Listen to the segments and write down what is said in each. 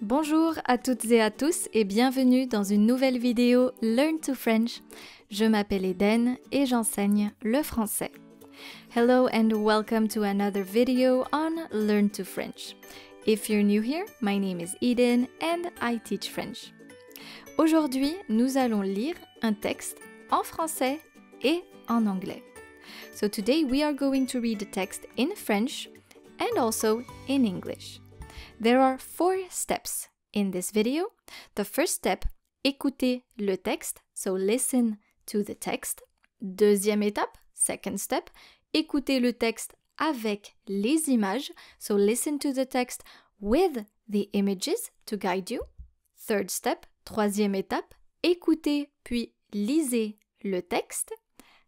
Bonjour à toutes et à tous et bienvenue dans une nouvelle vidéo Learn to French. Je m'appelle Eden et j'enseigne le français. Hello and welcome to another video on Learn to French. If you're new here, my name is Eden and I teach French. Aujourd'hui, nous allons lire un texte en français et en anglais. So today we are going to read the text in French and also in English. There are 4 steps in this video. The first step, écouter le texte, so listen to the text. Deuxième étape, second step, écouter le texte avec les images, so listen to the text with the images to guide you. Third step, troisième étape, écoutez puis lisez le texte.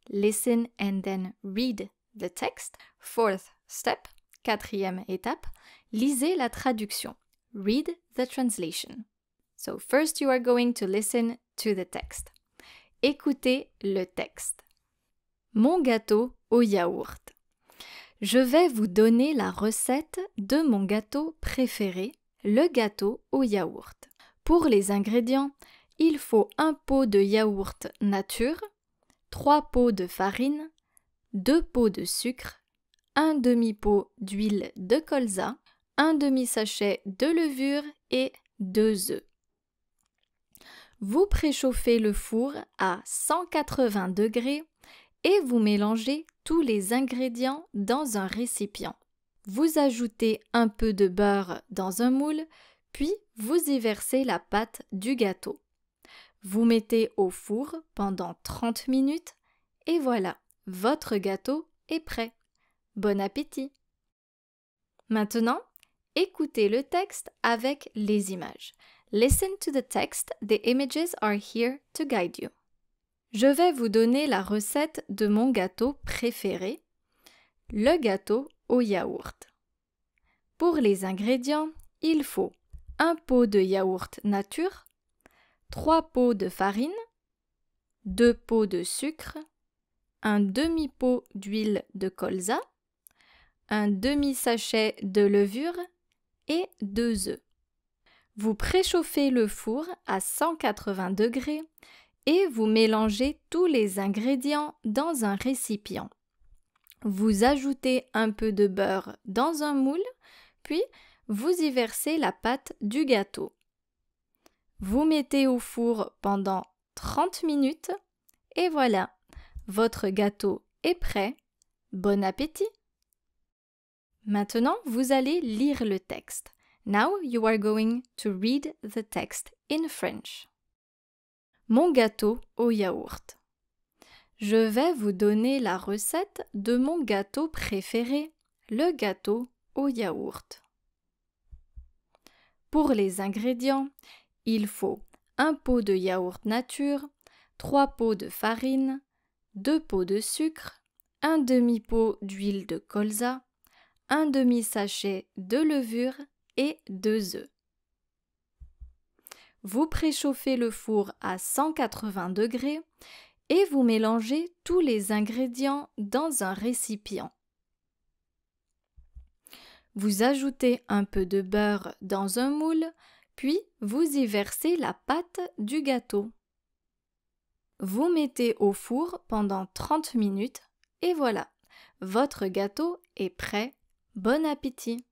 Listen and then read the text. Fourth step, quatrième étape, lisez la traduction. Read the translation. So first you are going to listen to the text. Écoutez le texte. Mon gâteau au yaourt. Je vais vous donner la recette de mon gâteau préféré, le gâteau au yaourt. Pour les ingrédients, il faut un pot de yaourt nature, 3 pots de farine, 2 pots de sucre, un demi-pot d'huile de colza, un demi-sachet de levure et 2 œufs. Vous préchauffez le four à 180 degrés et vous mélangez tous les ingrédients dans un récipient. Vous ajoutez un peu de beurre dans un moule, puis vous y versez la pâte du gâteau. Vous mettez au four pendant 30 minutes et voilà, votre gâteau est prêt. Bon appétit! Maintenant, écoutez le texte avec les images. Listen to the text, the images are here to guide you. Je vais vous donner la recette de mon gâteau préféré, le gâteau au yaourt. Pour les ingrédients, il faut un pot de yaourt nature, 3 pots de farine, 2 pots de sucre, un demi-pot d'huile de colza, un demi-sachet de levure et 2 œufs. Vous préchauffez le four à 180 degrés et vous mélangez tous les ingrédients dans un récipient. Vous ajoutez un peu de beurre dans un moule, puis vous y versez la pâte du gâteau. Vous mettez au four pendant 30 minutes et voilà, votre gâteau est prêt. Bon appétit! Maintenant, vous allez lire le texte. Now you are going to read the text in French. Mon gâteau au yaourt. Je vais vous donner la recette de mon gâteau préféré, le gâteau au yaourt. Pour les ingrédients, il faut un pot de yaourt nature, 3 pots de farine, 2 pots de sucre, un demi-pot d'huile de colza, un demi-sachet de levure et 2 œufs. Vous préchauffez le four à 180 degrés et vous mélangez tous les ingrédients dans un récipient. Vous ajoutez un peu de beurre dans un moule, puis vous y versez la pâte du gâteau. Vous mettez au four pendant 30 minutes et voilà, votre gâteau est prêt. Bon appétit!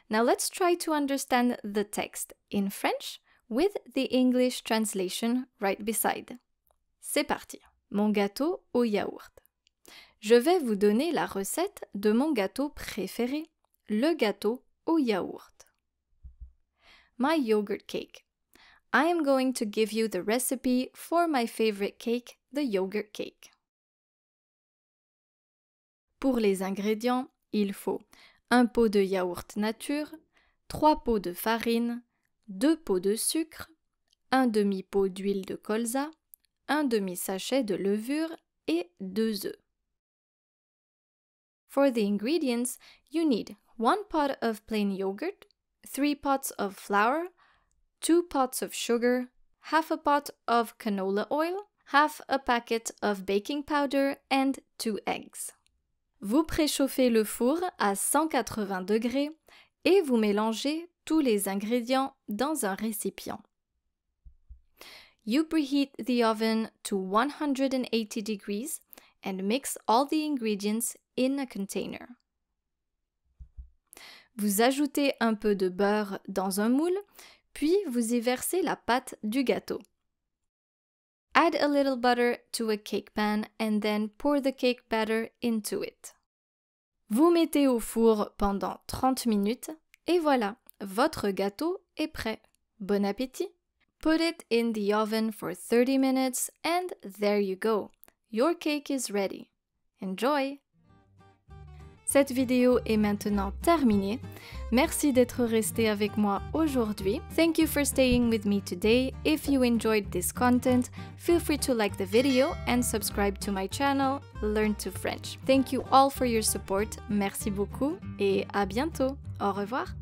Now let's try to understand the text in French with the English translation right beside. C'est parti! Mon gâteau au yaourt. Je vais vous donner la recette de mon gâteau préféré, le gâteau au yaourt. My yogurt cake. I am going to give you the recipe for my favorite cake, the yogurt cake. Pour les ingrédients, il faut un pot de yaourt nature, 3 pots de farine, 2 pots de sucre, un demi-pot d'huile de colza, un demi-sachet de levure et 2 œufs. For the ingredients, you need 1 pot of plain yogurt, 3 pots of flour, 2 pots of sugar, half a pot of canola oil, half a packet of baking powder and 2 eggs. Vous préchauffez le four à 180 degrés et vous mélangez tous les ingrédients dans un récipient. You preheat the oven to 180 degrees and mix all the ingredients in a container. Vous ajoutez un peu de beurre dans un moule, puis vous y versez la pâte du gâteau. Add a little butter to a cake pan and then pour the cake batter into it. Vous mettez au four pendant 30 minutes et voilà, votre gâteau est prêt. Bon appétit! Put it in the oven for 30 minutes and there you go. Your cake is ready. Enjoy! Cette vidéo est maintenant terminée. Merci d'être resté avec moi aujourd'hui. Thank you for staying with me today. If you enjoyed this content, feel free to like the video and subscribe to my channel, Learn to French. Thank you all for your support. Merci beaucoup et à bientôt. Au revoir.